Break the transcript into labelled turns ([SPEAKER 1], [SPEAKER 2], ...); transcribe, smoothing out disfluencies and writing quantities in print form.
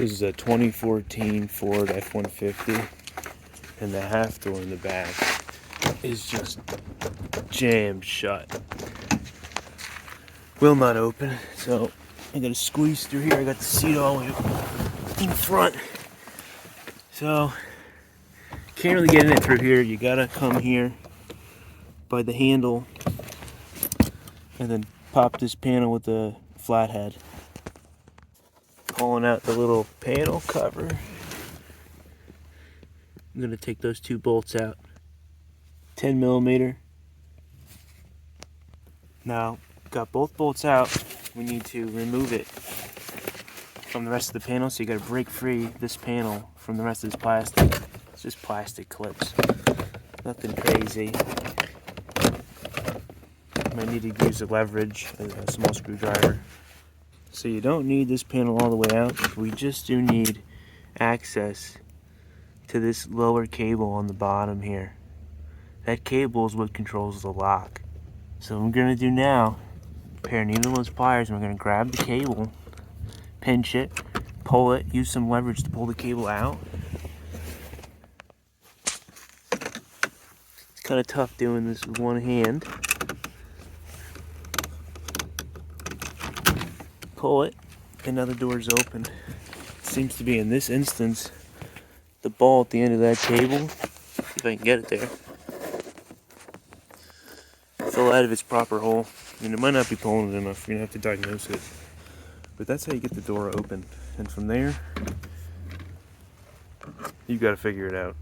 [SPEAKER 1] This is a 2014 Ford F150, and the half door in the back is just jammed shut. Will not open, so I gotta squeeze through here. I got the seat all the way in the front, so can't really get in it through here. You gotta come here by the handle and then pop this panel with the flathead. Pulling out the little panel cover. I'm gonna take those two bolts out. 10mm. Now, got both bolts out. We need to remove it from the rest of the panel, so you gotta break free this panel from the rest of this plastic. It's just plastic clips. Nothing crazy. Might need to use a leverage, a small screwdriver. So you don't need this panel all the way out. We just do need access to this lower cable on the bottom here. That cable is what controls the lock. So what I'm gonna do now, a pair of needle-nose pliers, and we're gonna grab the cable, pinch it, pull it, use some leverage to pull the cable out. It's kind of tough doing this with one hand. Pull it, and now the door's open. It seems to be, in this instance, the ball at the end of that cable, if I can get it there, fell out of its proper hole. I mean, it might not be pulling it enough. You're gonna have to diagnose it. But that's how you get the door open. And from there, you've got to figure it out.